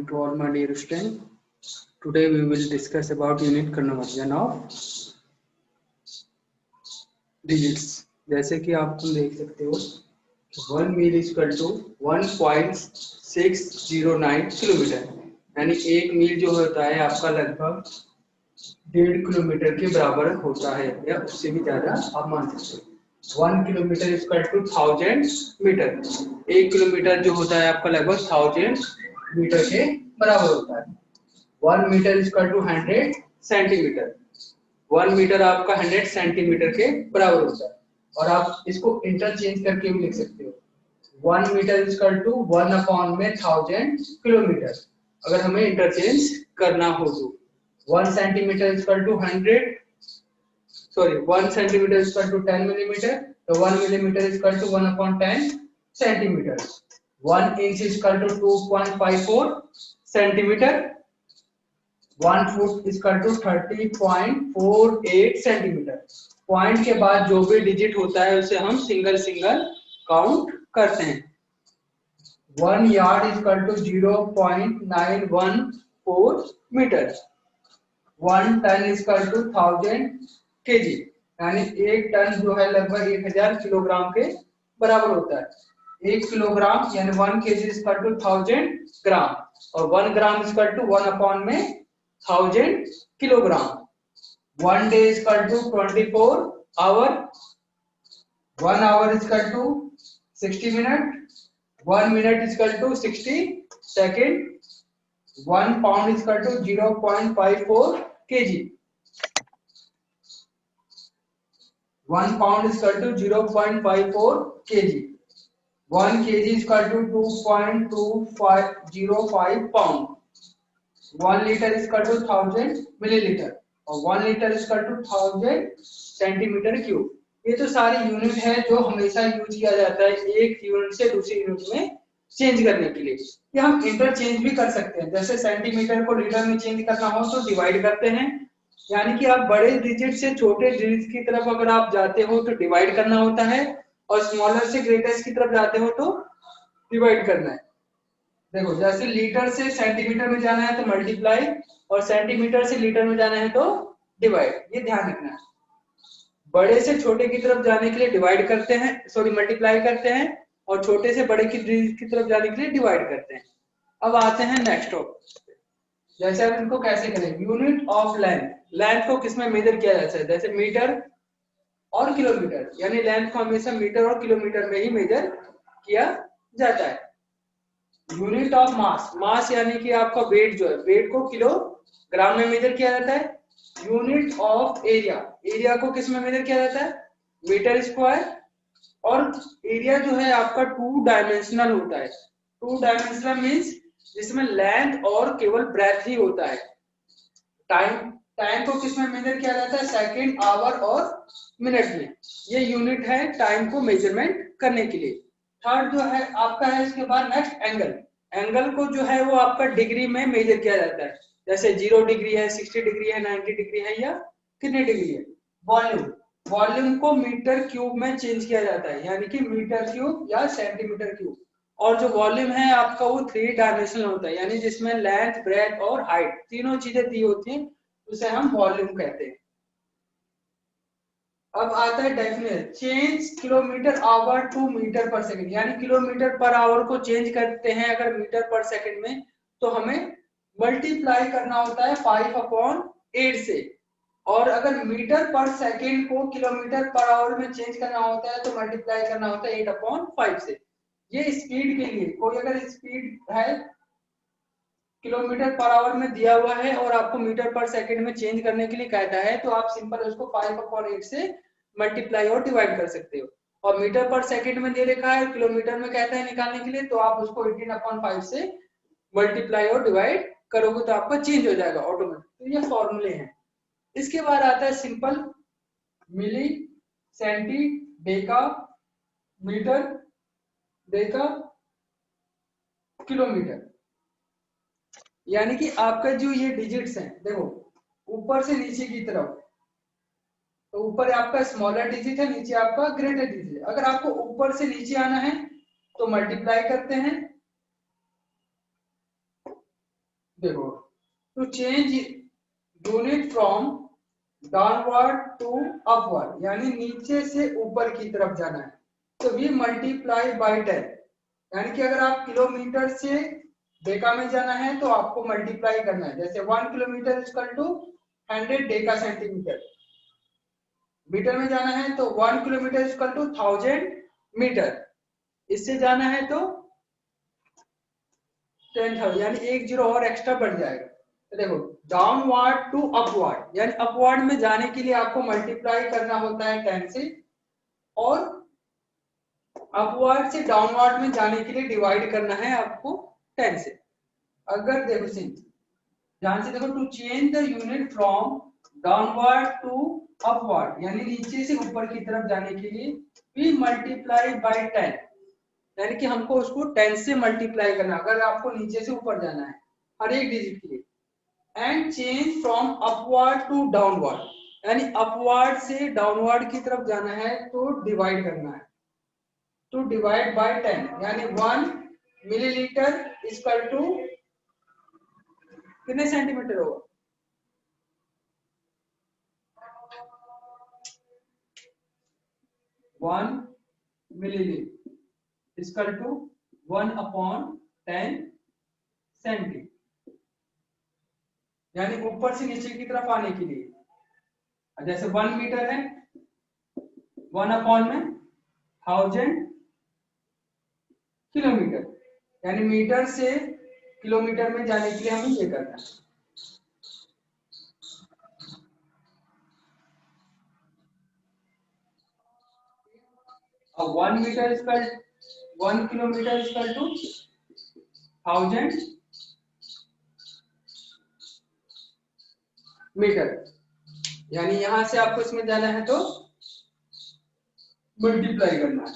morning to all my dear students. Today we will discuss about unit conversion of digits. जैसे कि आप देख सकते हो 1 मील इक्वल टू 1.609 किलोमीटर, यानी 1 मील जो होता है आपका लगभग 1.5 किलोमीटर के बराबर होता है या उससे भी ज्यादा आप मान सकते हो। 1 kilometre equal to 1000 metre, 1 kilometre जो होता है आपका लगभग 1000 मीटर के बराबर होता है। 1 metre equal to 100 centimetre, 1 metre आपका 100 सेंटीमीटर के बराबर होता है। और आप इसको इंटरचेंज करके भी लिख सकते हो। 1 मीटर इक्वल टू 1 अपॉन में 1000 किलोमीटर, अगर हमें इंटरचेंज करना हो तो 1 centimetre equal to 1 centimetre equal to 10 millimetre, तो 1 millimetre equal to 1 upon 10 centimetre. 1 inch equal to 2.54 centimetre, 1 foot equal to 30.48 centimetre. Point के बाद जो भी डिजिट होता है उसे हम सिंगल काउंट करते हैं। 1 yard equal to 0.914 metre, 1 ton equal to 1000 KG, यानी 1 टन जो है लगभग 1000 किलोग्राम के बराबर होता है। 1 किलोग्राम यानी 1 केजी इक्वल टू 1000 ग्राम, और 1 ग्राम इक्वल टू 1 अपॉन में 1000 kilogram. 1 day equal to 24 hour, 1 hour equal to 60 minute, 1 minute equal to 60 second, 1 pound equal to 0.54 KG, 1 pound equal to 0.54 KG, 1 KG equal to 2.2505 pound, 1 litre equal to 1000 millilitre, और 1 litre equal to 1000 centimetre cube. ये तो सारी unit है जो हमेशा use किया जाता है एक यूनिट से दूसरी यूनिट में चेंज करने के लिए। ये हम इंटरचेंज भी कर सकते हैं, जैसे सेंटीमीटर को लीटर में चेंज करना हो तो डिवाइड करते हैं, यानी कि आप बड़े डिजिट से छोटे डिजिट की तरफ अगर आप जाते हो तो डिवाइड करना होता है, और स्मॉलर से ग्रेटेस्ट की तरफ जाते हो तो डिवाइड करना है। देखो जैसे लीटर से सेंटीमीटर में जाना है तो मल्टीप्लाई, और सेंटीमीटर से लीटर में जाना है तो डिवाइड, ये ध्यान रखना है। बड़े से छोटे की तरफ जाने के लिए डिवाइड करते हैं, मल्टीप्लाई करते हैं, और छोटे से बड़े की तरफ जाने के लिए डिवाइड करते हैं। अब आते हैं नेक्स्ट टॉपिक, जैसे अब इनको कैसे करें। यूनिट ऑफ लेंथ, लेंथ को किसमें मेजर किया जाता है, जैसे मीटर और किलोमीटर, यानी लेंथ को हमेशा मीटर और किलोमीटर में ही मेजर किया जाता है। यूनिट ऑफ मास, मास यानी कि आपका वेट जो है, वेट को किलोग्राम में मेजर किया जाता है। यूनिट ऑफ एरिया, एरिया को किस में मेजर किया जाता है, मीटर स्क्वायर, और एरिया जो है आपका 2 डायमेंशनल होता है। 2 डायमेंशनल मींस जिसमें लेंथ और केवल ब्रेथ ही होता है। टाइम को किस में मेजर किया जाता है, सेकंड, आवर और मिनट में। ये यूनिट है टाइम को मेजरमेंट करने के लिए। थर्ड जो है आपका है इसके बाद नेक्स्ट एंगल, एंगल को जो है वो आपका डिग्री में मेजर किया जाता है, जैसे 0 डिग्री है, 60 डिग्री है, 90 डिग्री है, या कितने डिग्री है। वॉल्यूम, वॉल्यूम को मीटर क्यूब में चेंज किया जाता है, यानी कि मीटर क्यूब या सेंटीमीटर क्यूब। और जो वॉल्यूम है आपका वो 3 डायमेंशनल होता है, यानी जिसमें लेंथ, ब्रेथ और हाइट तीनों चीजें दी होती हैं, उसे हम वॉल्यूम कहते हैं। अब आता है definition, change kilometre hour to metre per second, यानी किलोमीटर पर आवर को चेंज करते हैं अगर मीटर पर सेकंड में, तो हमें मल्टीप्लाई करना होता है 5/8 से, और अगर मीटर पर सेकंड को किलोमीटर पर आवर में चेंज करना होता है तो मल्टीप्लाई करना होता है 8/5 से। ये स्पीड के लिए, कोई अगर स्पीड है किलोमीटर पर आवर में दिया हुआ है और आपको मीटर पर सेकंड में चेंज करने के लिए कहता है, तो आप सिंपल उसको 5/8 से मल्टीप्लाई और डिवाइड कर सकते हो। और मीटर पर सेकंड में दे रखा है, किलोमीटर में कहता है निकालने के लिए, तो आप उसको 18/5 से मल्टीप्लाई और डिवाइड करोगे तो आपका चेंज हो जाएगा ऑटोमेटिक। तो ये फॉर्मूले हैं। इसके बाद आता है simple milli, centi, deca, metre, deca, kilometre, यानी कि आपका जो ये डिजिट्स हैं, देखो ऊपर से नीचे की तरफ, तो ऊपर आपका स्मॉलर डिजिट है, नीचे आपका ग्रेटर डिजिट है। अगर आपको ऊपर से नीचे आना है तो मल्टीप्लाई करते हैं, देखो, to change unit from downward to upward, यानी नीचे से ऊपर की तरफ जाना है, तो वी मल्टीप्लाई बाय 10, यानी कि अगर आप किलोमीटर से डेका में जाना है तो आपको मल्टीप्लाई करना है। जैसे 1 kilometre equal to 100 deca centimetre, metre में जाना है तो 1 किलोमीटर इक्वल टू 1000 मीटर, इससे जाना है तो 10,000, यानी एक जीरो और एक्स्ट्रा बढ़ जाएगा। तो देखो, डाउनवर्ड टू अपवर्ड, यानी अपवर्ड में जाने के लिए आपको मल्टीप्लाई करना होता है 10 से, और अपवर्ड से डाउनवर्ड में जाने के लिए डिवाइड करना है आपको 10 से। अगर देखो ध्यान से देखो, to change the unit from downward to upward, यानी नीचे से ऊपर की तरफ जाने के लिए वी मल्टीप्लाई बाय 10, यानी कि हमको उसको 10 से मल्टीप्लाई करना अगर आपको नीचे से ऊपर जाना है हर एक डिजिट के लिए। And change from upward to downward, यानी अपवर्ड से डाउनवर्ड की तरफ जाना है तो डिवाइड करना है, टू डिवाइड बाय 10, यानी 1 मिलीलीटर इक्वल टू कितने सेंटीमीटर होगा, 1 मिलीलीटर इक्वल टू 1/10 सेंटी, यानी ऊपर से नीचे की तरफ आने के लिए। जैसे 1 मीटर है, 1/1000 किलोमीटर, यानी मीटर से किलोमीटर में जाने के लिए हमें ये करना है। अब 1 metre equal 1 kilometre equal to 1000 metre, यानी यहां से आपको इसमें जाना है तो मल्टीप्लाई करना है।